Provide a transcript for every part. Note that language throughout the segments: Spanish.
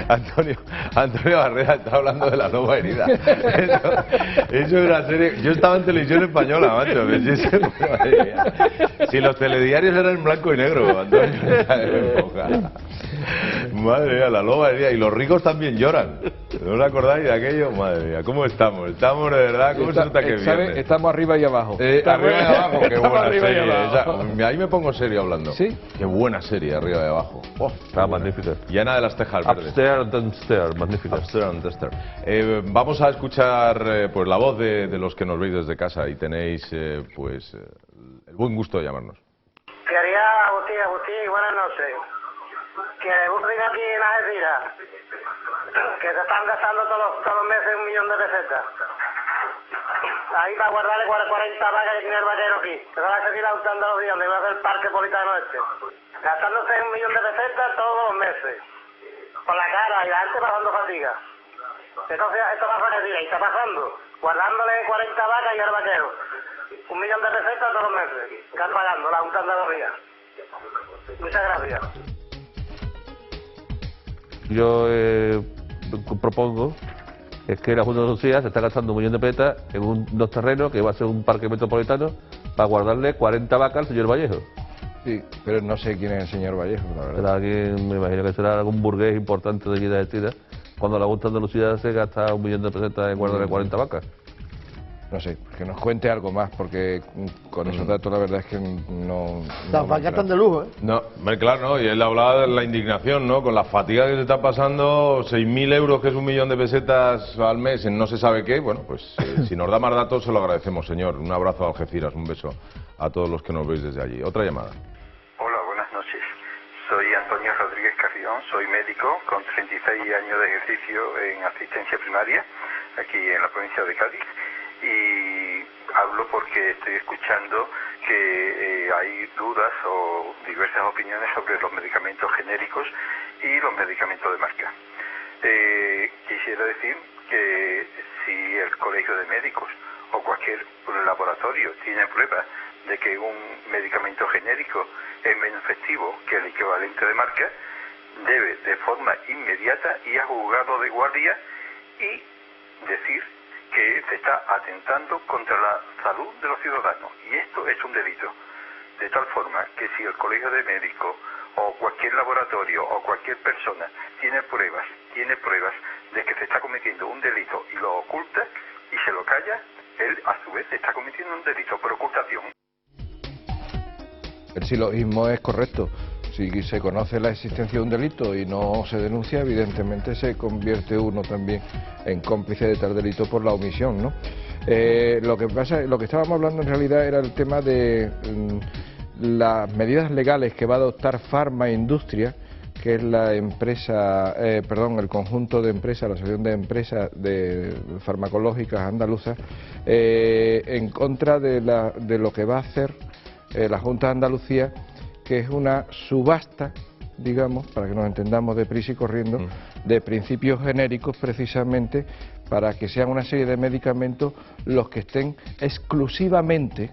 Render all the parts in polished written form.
Antonio Barrera está hablando de La Loba Herida. Eso es una serie. Yo estaba en televisión española, macho. Madre mía. Si los telediarios eran en blanco y negro, Antonio está en época. Madre mía, La Loba Herida. Y los ricos también lloran. ¿No os acordáis de aquello? Madre mía, ¿cómo estamos? Estamos de verdad, ¿cómo se nota que viene? Estamos arriba y abajo. Arriba y abajo, qué buena arriba serie. y abajo. Ahí me pongo serio hablando. ¿Sí? Qué buena serie, arriba y abajo. Oh, está magnífica. Llena de las tejas verdes. Upstairs and downstairs, magnífica. Upstairs and downstairs. Vamos a escuchar pues la voz de los que nos veis desde casa y tenéis el buen gusto de llamarnos. Quería, Agustín, buenas noches. Que busquen aquí en Algeciras, que se están gastando todos los meses 1 millón de pesetas. Ahí para guardarle 40 vacas que tiene el vaquero aquí. Se van a seguir adoptando los días donde va a hacer el parque politano este. Gastándose 1 millón de pesetas todos los meses. Con la cara y la gente pasando fatiga. Entonces esto pasa en Algeciras y está pasando. Guardándole 40 vacas y al vaquero. 1 millón de pesetas todos los meses. Están pagando la Junta de Andalucía. Muchas gracias. Yo propongo es que la Junta de Andalucía se está gastando 1 millón de pesetas en unos terrenos que va a ser un parque metropolitano para guardarle 40 vacas al señor Vallejo. Sí, pero no sé quién es el señor Vallejo, la verdad. Será alguien, me imagino que será algún burgués importante de aquí de Algeciras, cuando la Junta de Andalucía se gasta 1 millón de pesetas en guardarle 40 vacas. No sé, que nos cuente algo más, porque con esos datos la verdad es que no... Las vacas están de lujo, ¿eh? No, claro, ¿no? Y él hablaba de la indignación, ¿no? Con la fatiga que se está pasando, 6.000 euros, que es 1 millón de pesetas al mes en no se sabe qué. Bueno, pues si nos da más datos se lo agradecemos, señor. Un abrazo a Algeciras, un beso a todos los que nos veis desde allí. Otra llamada. Hola, buenas noches. Soy Antonio Rodríguez Carrión, soy médico con 36 años de ejercicio en asistencia primaria aquí en la provincia de Cádiz. Y hablo porque estoy escuchando que hay dudas o diversas opiniones sobre los medicamentos genéricos y los medicamentos de marca. Quisiera decir que si el Colegio de Médicos o cualquier laboratorio tiene pruebas de que un medicamento genérico es menos efectivo que el equivalente de marca, debe de forma inmediata ir a juzgado de guardia y decir que se está atentando contra la salud de los ciudadanos, y esto es un delito, de tal forma que si el Colegio de Médicos o cualquier laboratorio o cualquier persona tiene pruebas de que se está cometiendo un delito y lo oculta y se lo calla, él a su vez está cometiendo un delito por ocultación. El silogismo es correcto. Si se conoce la existencia de un delito y no se denuncia, evidentemente se convierte uno también en cómplice de tal delito por la omisión, ¿no? Lo que estábamos hablando en realidad era el tema de las medidas legales que va a adoptar Farmaindustria, que es la empresa, el conjunto de empresas, la asociación de empresas farmacológicas andaluzas, en contra de lo que va a hacer la Junta de Andalucía, que es una subasta, digamos, para que nos entendamos deprisa y corriendo, de principios genéricos precisamente para que sean una serie de medicamentos los que estén exclusivamente,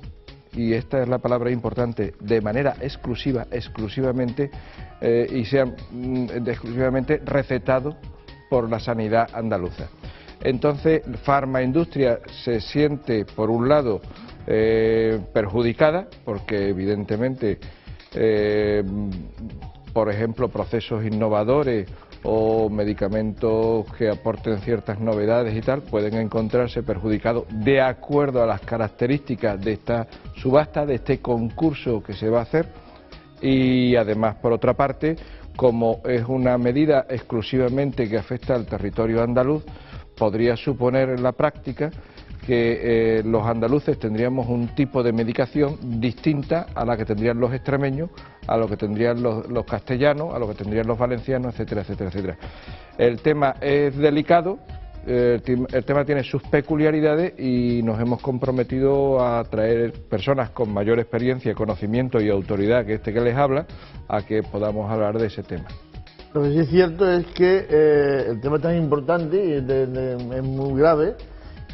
y esta es la palabra importante, de manera exclusivamente, y sean exclusivamente recetados por la sanidad andaluza. Entonces, Farmaindustria se siente, por un lado, perjudicada, porque evidentemente por ejemplo, procesos innovadores o medicamentos que aporten ciertas novedades y tal, pueden encontrarse perjudicados de acuerdo a las características de esta subasta, de este concurso que se va a hacer. Y además, por otra parte, como es una medida exclusivamente que afecta al territorio andaluz, podría suponer en la práctica que los andaluces tendríamos un tipo de medicación distinta a la que tendrían los extremeños, a lo que tendrían los castellanos, a lo que tendrían los valencianos, etcétera, etcétera, etcétera. El tema es delicado, el tema tiene sus peculiaridades y nos hemos comprometido a traer personas con mayor experiencia, conocimiento y autoridad que que les habla, a que podamos hablar de ese tema. Lo que sí es cierto es que el tema es tan importante y es muy grave,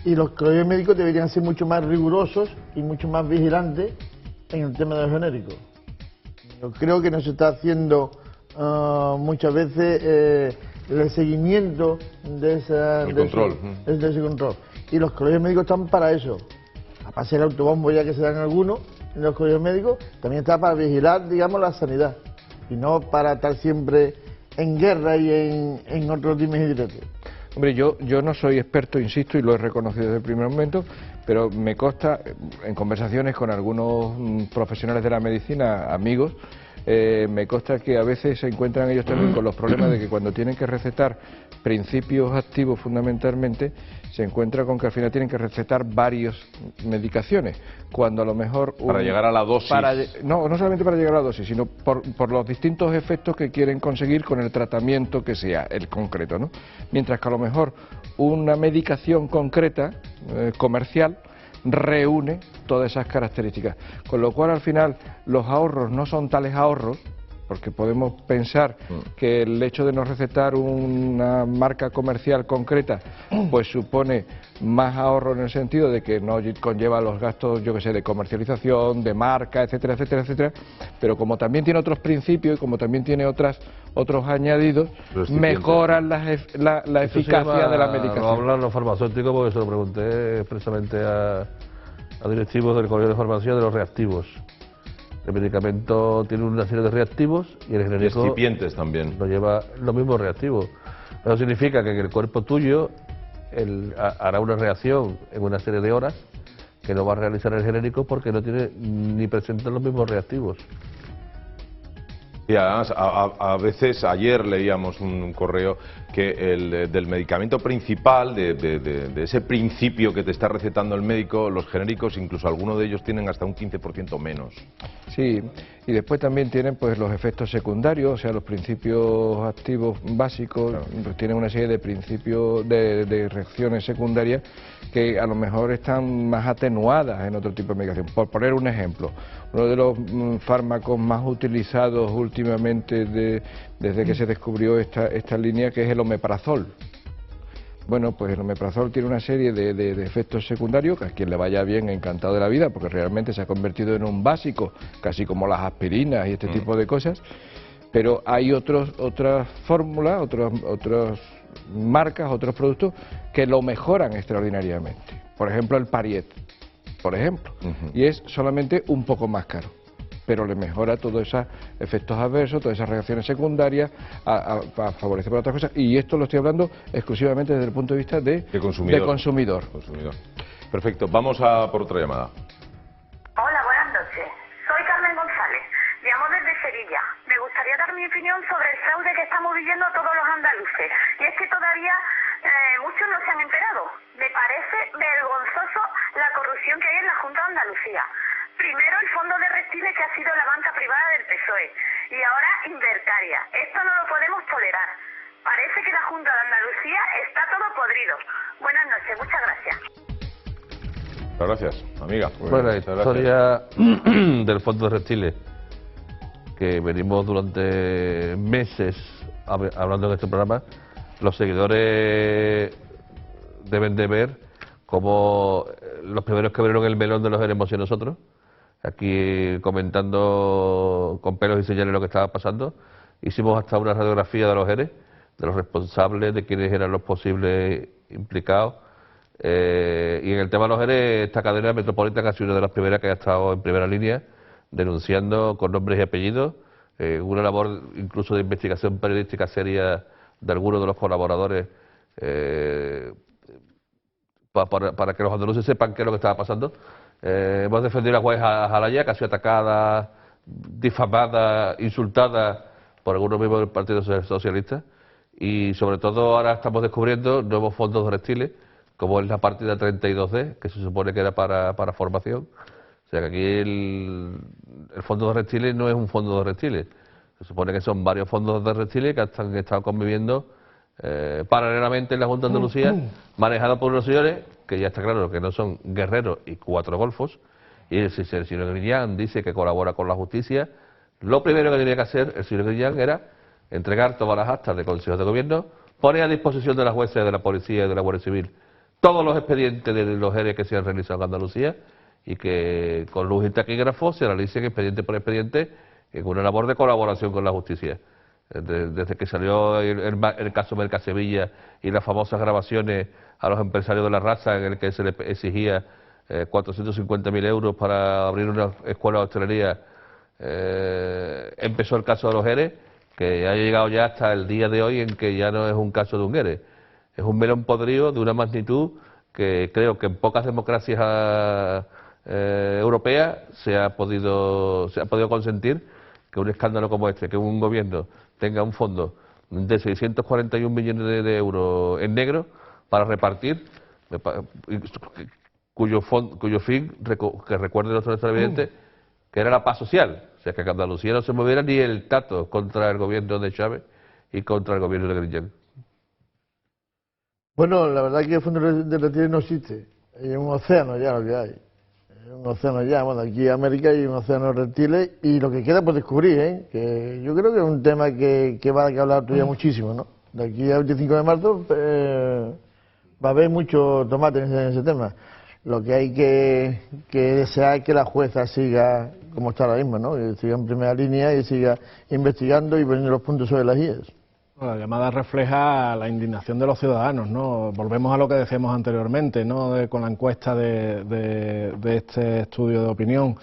y los colegios médicos deberían ser mucho más rigurosos y mucho más vigilantes en el tema de los genéricos. Yo creo que no se está haciendo muchas veces el seguimiento de esa... El de control. de ese control. Y los colegios médicos están para eso. Aparte del autobombo ya que se dan algunos en los colegios médicos, también está para vigilar, digamos, la sanidad. Y no para estar siempre en guerra y en otros dimes y diretes. Hombre, yo no soy experto, insisto, y lo he reconocido desde el primer momento, pero me consta, en conversaciones con algunos profesionales de la medicina, amigos, me consta que a veces se encuentran ellos también con los problemas de que cuando tienen que recetar principios activos fundamentalmente, se encuentra con que al final tienen que recetar varias medicaciones, cuando a lo mejor... Para llegar a la dosis. No solamente para llegar a la dosis, sino por los distintos efectos que quieren conseguir con el tratamiento que sea, el concreto, ¿no? Mientras que a lo mejor una medicación concreta, comercial, reúne todas esas características, con lo cual al final los ahorros no son tales ahorros, porque podemos pensar que el hecho de no recetar una marca comercial concreta pues supone más ahorro en el sentido de que no conlleva los gastos, yo que sé, de comercialización, de marca, etcétera, etcétera, etcétera, pero como también tiene otros principios y como también tiene otros añadidos, mejoran la eficacia de la medicación. No hablan los farmacéuticos, porque se lo pregunté expresamente a directivos del Colegio de Farmacia de los reactivos. El medicamento tiene una serie de reactivos y el genérico Excipientes también. no lleva los mismos reactivos. Eso significa que en el cuerpo tuyo hará una reacción en una serie de horas que no va a realizar el genérico porque no tiene ni presenta los mismos reactivos. Y además, a veces, ayer leíamos un correo que del medicamento principal, de ese principio que te está recetando el médico, los genéricos, incluso algunos de ellos tienen hasta un 15% menos. Sí, y después también tienen pues los efectos secundarios, o sea, los principios activos básicos, pues, tienen una serie de principios de reacciones secundarias que a lo mejor están más atenuadas en otro tipo de medicación. Por poner un ejemplo, uno de los fármacos más utilizados últimamente desde que se descubrió esta línea, que es el omeprazol. Bueno, pues el omeprazol tiene una serie de efectos secundarios que a quien le vaya bien, encantado de la vida, porque realmente se ha convertido en un básico, casi como las aspirinas y este tipo de cosas, pero hay otras fórmulas, otras marcas, otros productos que lo mejoran extraordinariamente. Por ejemplo, el Pariet, por ejemplo, y es solamente un poco más caro, pero le mejora todos esos efectos adversos, todas esas reacciones secundarias, a favorecer por otras cosas, y esto lo estoy hablando exclusivamente desde el punto de vista de consumidor. Perfecto, vamos a por otra llamada. Hola, buenas noches. Soy Carmen González. Llamo desde Sevilla. Me gustaría dar mi opinión sobre el fraude que estamos viviendo todos los andaluces. Y es que todavía muchos no se han enterado. Me parece vergonzoso la corrupción que hay en la Junta de Andalucía. Primero el fondo de Reptiles, que ha sido la banca privada del PSOE, y ahora Invercaria. Esto no lo podemos tolerar. Parece que la Junta de Andalucía está todo podrido. Buenas noches, muchas gracias. Muchas gracias, amiga. Bueno, la historia del fondo de Reptiles, que venimos durante meses hablando en este programa, los seguidores deben de ver cómo los primeros que abrieron el melón de los éramos nosotros, aquí comentando con pelos y señales lo que estaba pasando. Hicimos hasta una radiografía de los ERE, de los responsables, de quiénes eran los posibles implicados. Y en el tema de los ERE, esta cadena Metropolitan ha sido una de las primeras que ha estado en primera línea, denunciando con nombres y apellidos, una labor incluso de investigación periodística seria de algunos de los colaboradores, para que los andaluces sepan qué es lo que estaba pasando. Hemos defendido a Guaja Jalaya, que ha sido atacada, difamada, insultada por algunos miembros del Partido Socialista, y sobre todo ahora estamos descubriendo nuevos fondos de Reptiles, como es la partida 32D, que se supone que era para formación. O sea que aquí el fondo de Reptiles no es un fondo de Reptiles, se supone que son varios fondos de Reptiles que han estado conviviendo paralelamente en la Junta de Andalucía, manejados por unos señores que ya está claro que no son guerreros y cuatro golfos. Y si el señor Griñán dice que colabora con la justicia, lo primero que tenía que hacer el señor Griñán era entregar todas las actas de consejos de gobierno, poner a disposición de las jueces, de la policía y de la Guardia Civil todos los expedientes de los ERE que se han realizado en Andalucía, y que con luz y taquígrafo se analicen expediente por expediente en una labor de colaboración con la justicia. Desde que salió el caso Mercasevilla y las famosas grabaciones a los empresarios de la raza en el que se les exigía 450.000 euros para abrir una escuela de hostelería, empezó el caso de los ERE, que ha llegado ya hasta el día de hoy en que ya no es un caso de un ERE, es un melón podrido de una magnitud que creo que en pocas democracias europeas se ha podido consentir que un escándalo como este, que un gobierno tenga un fondo de 641 millones de euros en negro para repartir, cuyo fin, que recuerde nuestro televidente, que era la paz social. O sea, que Andalucía no se moviera ni el tato contra el gobierno de Chávez y contra el gobierno de Griñán. Bueno, la verdad que el fondo de retiro no existe. Es un océano ya lo que hay. Es un océano ya. Bueno, aquí en América hay un océano de reptiles y lo que queda por descubrir, ¿eh? Que yo creo que es un tema que va a hablar todavía muchísimo, ¿no? De aquí al 25 de marzo va a haber mucho tomate en ese tema. Lo que hay que desear es que la jueza siga como está ahora mismo, ¿no? Que siga en primera línea y siga investigando y poniendo los puntos sobre las IES. La llamada refleja la indignación de los ciudadanos, ¿no? Volvemos a lo que decíamos anteriormente, ¿no? Con la encuesta de este estudio de opinión.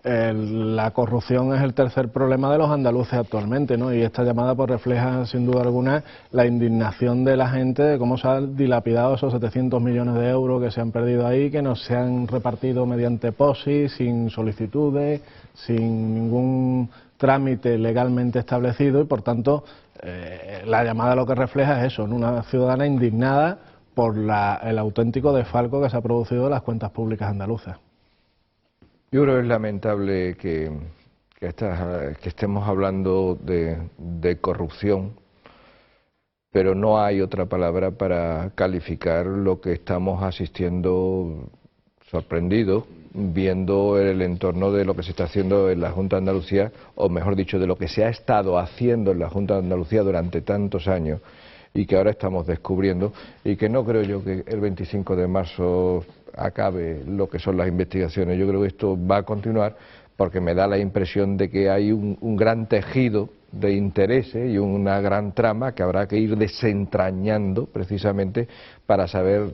La corrupción es el tercer problema de los andaluces actualmente, ¿no? Y esta llamada pues refleja sin duda alguna la indignación de la gente de cómo se han dilapidado esos 700 millones de euros que se han perdido ahí, que no se han repartido mediante POSI, sin solicitudes, sin ningún trámite legalmente establecido y por tanto la llamada lo que refleja es eso, ¿no? Una ciudadana indignada por el auténtico desfalco que se ha producido en las cuentas públicas andaluzas. Yo creo que es lamentable que estemos hablando de corrupción, pero no hay otra palabra para calificar lo que estamos asistiendo sorprendidos, viendo el entorno de lo que se está haciendo en la Junta de Andalucía, o mejor dicho, de lo que se ha estado haciendo en la Junta de Andalucía durante tantos años y que ahora estamos descubriendo, y que no creo yo que el 25 de marzo acabe lo que son las investigaciones. Yo creo que esto va a continuar porque me da la impresión de que hay un gran tejido de intereses y una gran trama que habrá que ir desentrañando precisamente para saber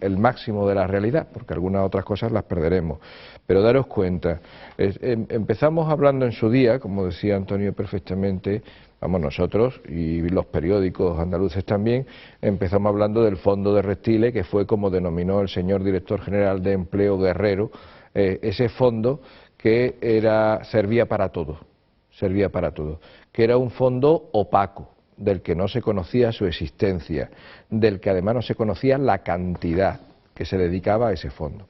el máximo de la realidad, porque algunas otras cosas las perderemos. Pero daros cuenta, empezamos hablando en su día, como decía Antonio perfectamente, vamos nosotros y los periódicos andaluces también, empezamos hablando del fondo de reptiles, que fue como denominó el señor director general de Empleo Guerrero, ese fondo que servía para todo, que era un fondo opaco, del que no se conocía su existencia, del que además no se conocía la cantidad que se dedicaba a ese fondo.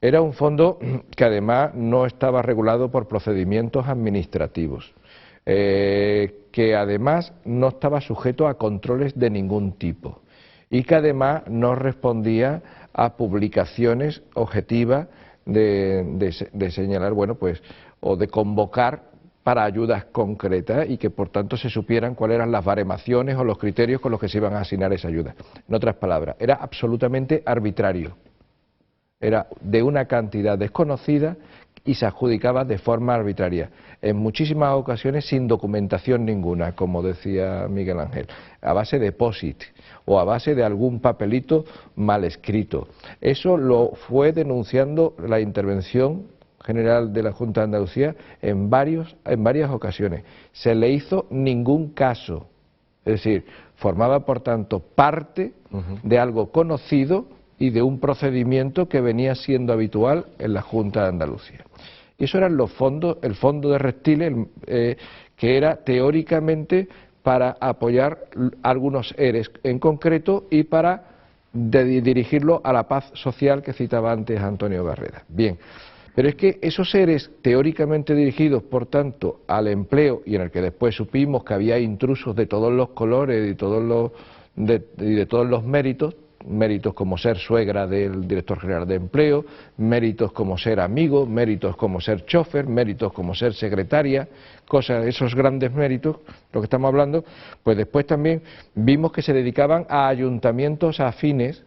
Era un fondo que además no estaba regulado por procedimientos administrativos, que además no estaba sujeto a controles de ningún tipo y que además no respondía a publicaciones objetivas de señalar, bueno, pues, o de convocar para ayudas concretas y que por tanto se supieran cuáles eran las baremaciones o los criterios con los que se iban a asignar esa ayuda. En otras palabras, era absolutamente arbitrario, era de una cantidad desconocida y se adjudicaba de forma arbitraria, en muchísimas ocasiones sin documentación ninguna, como decía Miguel Ángel, a base de POSIT o a base de algún papelito mal escrito. Eso lo fue denunciando la intervención general de la Junta de Andalucía en varias ocasiones. Se le hizo ningún caso, es decir, formaba por tanto parte de algo conocido y de un procedimiento que venía siendo habitual en la Junta de Andalucía. Y eso eran los fondos, el fondo de reptiles, que era teóricamente para apoyar algunos ERES en concreto y para dirigirlo a la paz social que citaba antes Antonio Barreda. Bien, pero es que esos ERES teóricamente dirigidos, por tanto, al empleo, y en el que después supimos que había intrusos de todos los colores y de todos los méritos como ser suegra del director general de empleo, méritos como ser amigo, méritos como ser chofer, méritos como ser secretaria, esos grandes méritos, lo que estamos hablando, pues después también vimos que se dedicaban a ayuntamientos afines,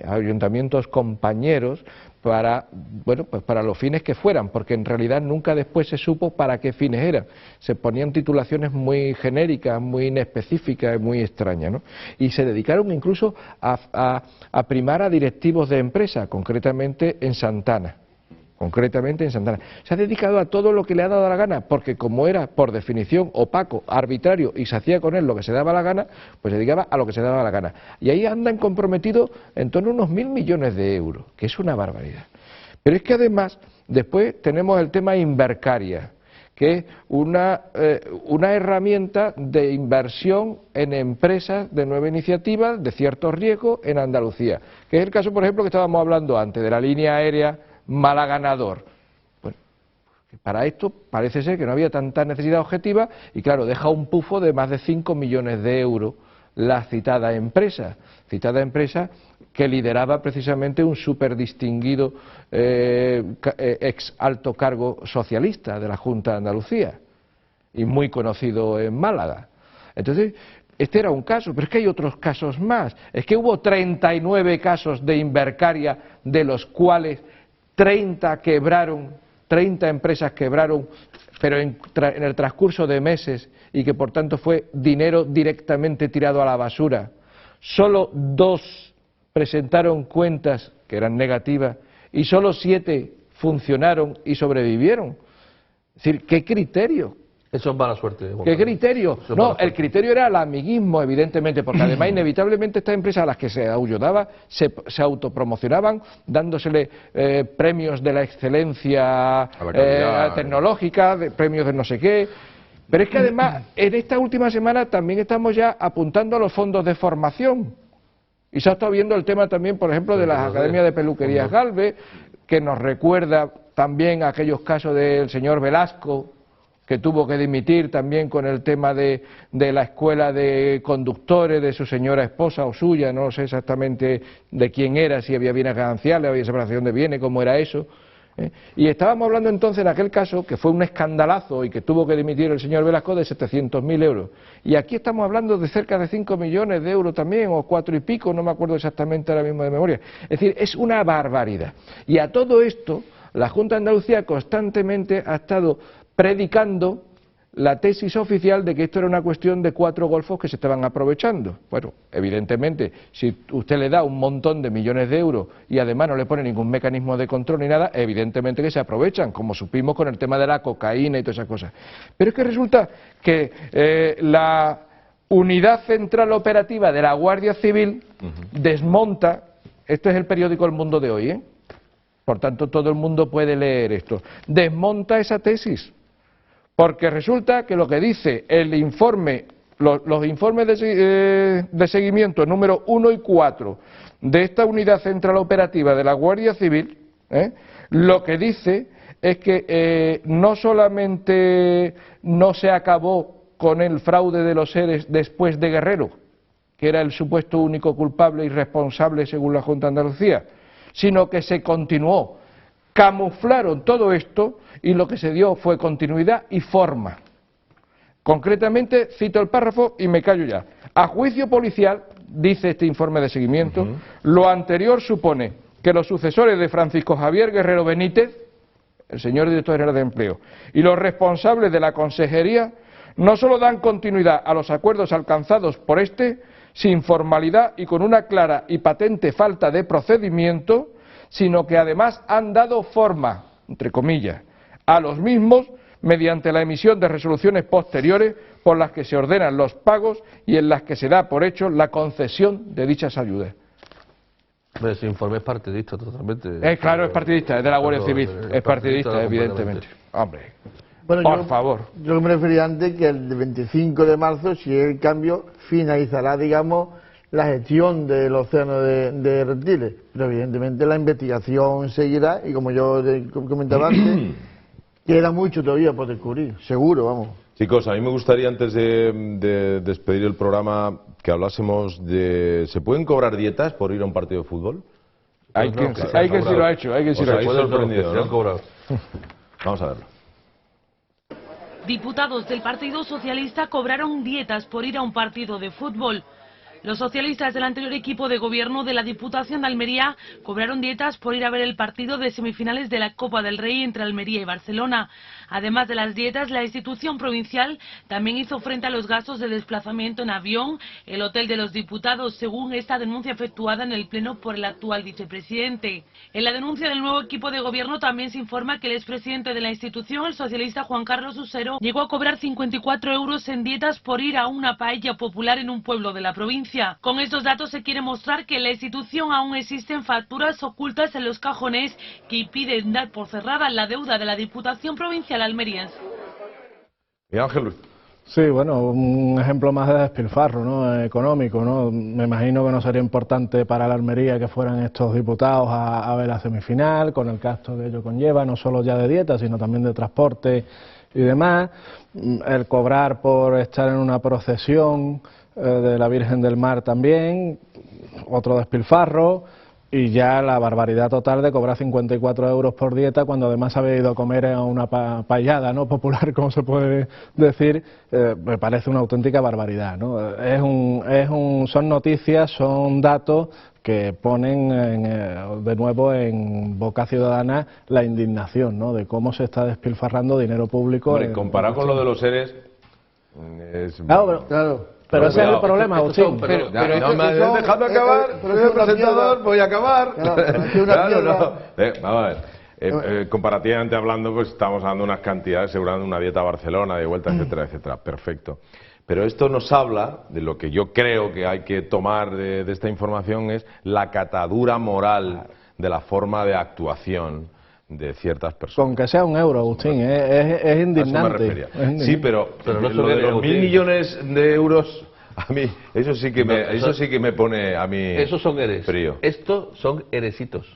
ayuntamientos compañeros para, bueno, pues para los fines que fueran, porque en realidad nunca después se supo para qué fines eran. Se ponían titulaciones muy genéricas, muy inespecíficas, muy extrañas, ¿no? Y se dedicaron incluso a primar a directivos de empresa, concretamente en Santana. Se ha dedicado a todo lo que le ha dado la gana, porque como era por definición opaco, arbitrario y se hacía con él lo que se daba la gana, pues se dedicaba a lo que se daba la gana. Y ahí andan comprometidos en torno a unos 1.000 millones de euros, que es una barbaridad. Pero es que además, después tenemos el tema Invercaria, que es una herramienta de inversión en empresas de nueva iniciativa, de cierto riesgo en Andalucía, que es el caso, por ejemplo, que estábamos hablando antes, de la línea aérea Málaga-Nador. Bueno, para esto parece ser que no había tanta necesidad objetiva y claro, deja un pufo de más de 5 millones de euros la citada empresa que lideraba precisamente un súper distinguido ex alto cargo socialista de la Junta de Andalucía y muy conocido en Málaga. Entonces, este era un caso, pero es que hay otros casos más. Es que hubo 39 casos de Invercaria, de los cuales 30 empresas quebraron, pero en el transcurso de meses, y que por tanto fue dinero directamente tirado a la basura. Solo 2 presentaron cuentas que eran negativas y solo 7 funcionaron y sobrevivieron. Es decir, ¿qué criterio? Eso es mala suerte. ¿Qué criterio? No, el criterio era el amiguismo, evidentemente, porque además inevitablemente estas empresas a las que se ayudaba se autopromocionaban, dándosele premios de la excelencia tecnológica, premios de no sé qué. Pero es que además, en esta última semana también estamos ya apuntando a los fondos de formación. Y se ha estado viendo el tema también, por ejemplo, de las academias de peluquerías Galvez, que nos recuerda también a aquellos casos del señor Velasco, que tuvo que dimitir también con el tema de la escuela de conductores de su señora esposa o suya, no sé exactamente de quién era, si había bienes gananciales, había separación de bienes, cómo era eso. Y estábamos hablando entonces en aquel caso, que fue un escandalazo y que tuvo que dimitir el señor Velasco, de 700.000 euros. Y aquí estamos hablando de cerca de 5 millones de euros también, o 4 y pico, no me acuerdo exactamente ahora mismo de memoria. Es decir, es una barbaridad. Y a todo esto, la Junta de Andalucía constantemente ha estado predicando la tesis oficial de que esto era una cuestión de 4 golfos que se estaban aprovechando. Bueno, evidentemente, si usted le da un montón de millones de euros y además no le pone ningún mecanismo de control ni nada, evidentemente que se aprovechan, como supimos con el tema de la cocaína y todas esas cosas. Pero es que resulta que la Unidad Central Operativa de la Guardia Civil desmonta, esto es el periódico El Mundo de hoy, por tanto todo el mundo puede leer esto, desmonta esa tesis. Porque resulta que lo que dice el informe, los informes de seguimiento número 1 y 4 de esta Unidad Central Operativa de la Guardia Civil, lo que dice es que no solamente no se acabó con el fraude de los seres después de Guerrero, que era el supuesto único culpable y responsable según la Junta de Andalucía, sino que se continuó. Camuflaron todo esto y lo que se dio fue continuidad y forma. Concretamente, cito el párrafo y me callo ya. A juicio policial, dice este informe de seguimiento, lo anterior supone que los sucesores de Francisco Javier Guerrero Benítez, el señor director general de Empleo, y los responsables de la consejería, no solo dan continuidad a los acuerdos alcanzados por este, sin formalidad y con una clara y patente falta de procedimiento, sino que además han dado forma, entre comillas, a los mismos mediante la emisión de resoluciones posteriores por las que se ordenan los pagos y en las que se da por hecho la concesión de dichas ayudas. Ese informe es partidista totalmente. Claro, es partidista, es de la Guardia Civil, es partidista, evidentemente. Hombre, bueno, por favor. Yo me refería antes que el 25 de marzo, si es el cambio, finalizará, digamos, la gestión del océano de reptiles, pero evidentemente la investigación seguirá y como yo comentaba antes, queda mucho todavía por descubrir, seguro, vamos. Chicos, a mí me gustaría antes de despedir el programa que hablásemos de... ¿Se pueden cobrar dietas por ir a un partido de fútbol? Hay quien sí lo ha hecho, hay quien sí lo ha hecho. Sorprendido, ¿no? Vamos a verlo. Diputados del Partido Socialista cobraron dietas por ir a un partido de fútbol. Los socialistas del anterior equipo de gobierno de la Diputación de Almería cobraron dietas por ir a ver el partido de semifinales de la Copa del Rey entre Almería y Barcelona. Además de las dietas, la institución provincial también hizo frente a los gastos de desplazamiento en avión, el hotel de los diputados, según esta denuncia efectuada en el Pleno por el actual vicepresidente. En la denuncia del nuevo equipo de gobierno también se informa que el expresidente de la institución, el socialista Juan Carlos Usero, llegó a cobrar 54 euros en dietas por ir a una paella popular en un pueblo de la provincia. Con estos datos se quiere mostrar que en la institución aún existen facturas ocultas en los cajones que impiden dar por cerrada la deuda de la Diputación Provincial almeriense. Y Ángel. Sí, bueno, un ejemplo más de despilfarro, ¿no?, económico, ¿no? Me imagino que no sería importante para la Almería que fueran estos diputados a ver la semifinal, con el gasto que ello conlleva, no solo ya de dieta, sino también de transporte y demás. El cobrar por estar en una procesión de la Virgen del Mar también, otro despilfarro, y ya la barbaridad total de cobrar 54 euros por dieta cuando además había ido a comer a una paellada, ¿no?, popular, como se puede decir. Me parece una auténtica barbaridad, ¿no? Son noticias, son datos que ponen de nuevo en boca ciudadana la indignación, ¿no?, de cómo se está despilfarrando dinero público. Hombre, comparado con lo de los ERES, Claro. Pero ese es el problema, Agustín. Pero no me has dejado acabar, soy el presentador, voy a acabar. Claro, no. Vamos a ver. Comparativamente hablando, pues estamos hablando de unas cantidades, seguramente una dieta a Barcelona, de vuelta, etcétera, etcétera. Perfecto. Pero esto nos habla de lo que yo creo que hay que tomar de esta información, es la catadura moral de la forma de actuación de ciertas personas. Con que sea un euro, Agustín, es indignante. Sí, pero no lo de los 1.000 millones de euros, a mí, eso sí que me pone a mí esos son eres. Frío. Estos son eresitos.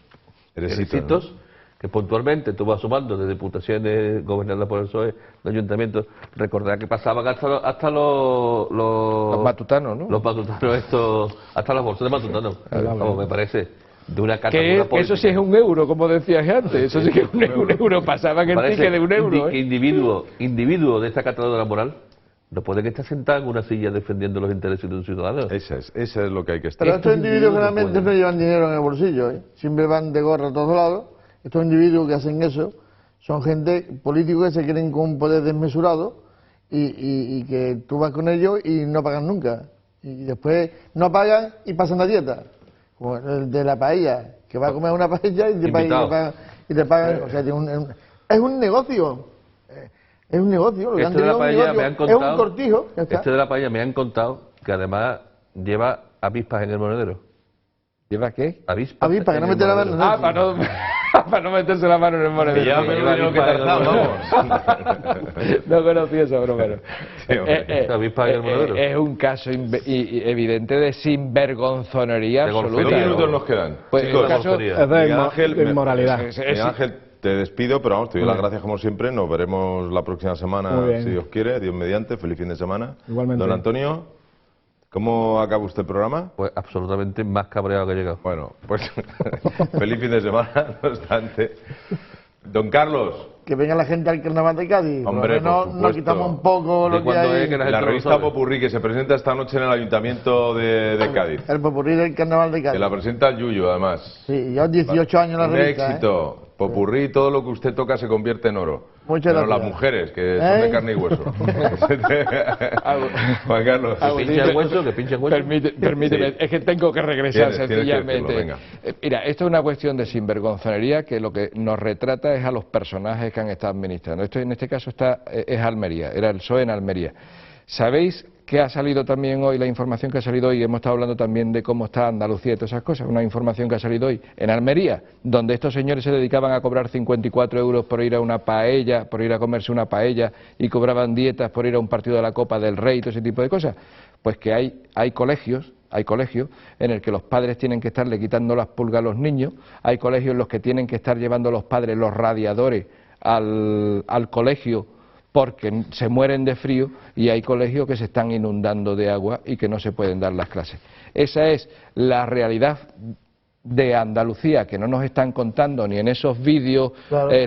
Eresitos, ¿no?, que puntualmente tú vas sumando de diputaciones gobernadas por el PSOE, de ayuntamientos. Recordad que pasaban hasta los matutanos, ¿no? Los matutanos estos, hasta las bolsas de matutanos. Vamos, me parece de una catadura política. Eso sí es un euro, como decías antes. Eso sí que es un euro. Pasaban el ticket de un euro. Individuo de esta catadura moral no pueden estar sentados en una silla defendiendo los intereses de un ciudadano. Eso es lo que hay que estar. Pero estos individuos generalmente no llevan dinero en el bolsillo, ¿eh? Siempre van de gorra a todos lados. Estos individuos que hacen eso son gente políticos que se creen con un poder desmesurado y que tú vas con ellos y no pagan nunca. Y después no pagan y pasan la dieta. Como el de la paella, que va a comer una paella y te pagan. O sea, es un negocio. Es un negocio. Lo que Esto de la paella me han contado, es un cortijo. Esto de la paella me han contado que además lleva avispas en el monedero. ¿Lleva qué? Avispas, que no mete la mano. Para no meterse la mano en el monedero. Ya me lo que vamos. No conocí esa broma. Avispas en el monedero. Es un caso evidente de sinvergonzonería absoluta. 2 minutos nos quedan. Pues Chicos, es de inmoralidad. Ángel, te despido, pero vamos, te doy las gracias como siempre. Nos veremos la próxima semana, si Dios quiere, Dios mediante. Feliz fin de semana. Igualmente. Don Antonio, ¿cómo acaba usted el programa? Pues absolutamente más cabreado que he llegado. Bueno, pues feliz fin de semana, no obstante. Don Carlos. Que venga la gente al Carnaval de Cádiz. Hombre, no quitamos un poco lo que hay. La revista Popurrí, que se presenta esta noche en el Ayuntamiento de Cádiz. El Popurrí del Carnaval de Cádiz. Que la presenta el Yuyu, además. Sí, ya 18 años la revista. Un éxito. Popurrí, todo lo que usted toca se convierte en oro. Muchas gracias. gracias. Las mujeres, que son de carne y hueso. Juan Carlos. Que pinche hueso. Permíteme, es que tengo que regresar sencillamente. Venga. Mira, esto es una cuestión de sinvergonzonería que lo que nos retrata es a los personajes que han estado administrando. Esto en este caso es Almería, era el PSOE en Almería. ¿Sabéis que ha salido también hoy, la información que ha salido hoy, hemos estado hablando también de cómo está Andalucía y todas esas cosas, una información que ha salido hoy en Almería, donde estos señores se dedicaban a cobrar 54 euros por ir a una paella, por ir a comerse una paella, y cobraban dietas por ir a un partido de la Copa del Rey y todo ese tipo de cosas? Pues que hay colegios en el que los padres tienen que estarle quitando las pulgas a los niños, hay colegios en los que tienen que estar llevando los padres los radiadores al colegio porque se mueren de frío, y hay colegios que se están inundando de agua y que no se pueden dar las clases. Esa es la realidad de Andalucía que no nos están contando ni en esos vídeos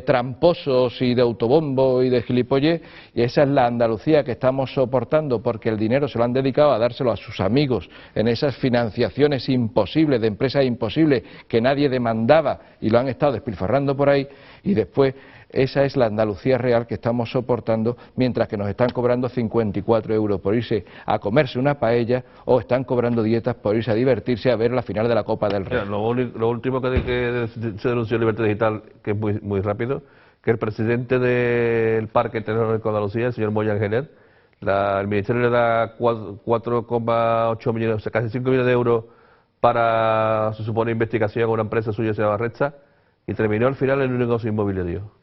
tramposos y de autobombo y de gilipollez, y esa es la Andalucía que estamos soportando porque el dinero se lo han dedicado a dárselo a sus amigos en esas financiaciones imposibles, de empresas imposibles que nadie demandaba y lo han estado despilfarrando por ahí, y después esa es la Andalucía real que estamos soportando mientras que nos están cobrando 54 euros por irse a comerse una paella o están cobrando dietas por irse a divertirse a ver la final de la Copa del Rey. Lo último que se denunció en Libertad Digital, que es muy rápido, que el presidente del Parque Tecnológico de Andalucía, el señor Moya Angeler, el Ministerio le da 4,8 millones, o sea, casi 5 millones de euros para, se supone, investigación a una empresa suya, se llama Recha, y terminó al final en un negocio inmobiliario.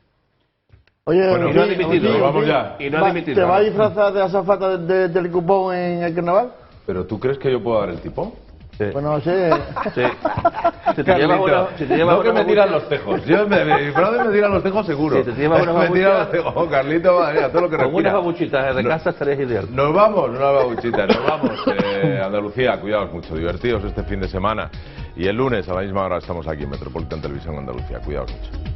Oye, Bueno, y no ha dimitido, nos vamos ya. Y no ha dimitido. ¿Te vas a disfrazar de azafata del cupón en el carnaval? ¿Pero tú crees que yo puedo dar el tipo? Sí. Bueno, no sé. Sí. Si te llevas no que me tiran los tejos. Mi brother me tiran los tejos seguro. Si te llevas una me tiran los tejos. Oh, Carlito, madre mía, todo lo que con unas respira. babuchitas de casa estarías ideal. Nos vamos, una babuchita, nos vamos. Andalucía, cuidaos mucho, divertidos este fin de semana. Y el lunes a la misma hora estamos aquí en Metropolitan Televisión Andalucía. Cuidaos mucho.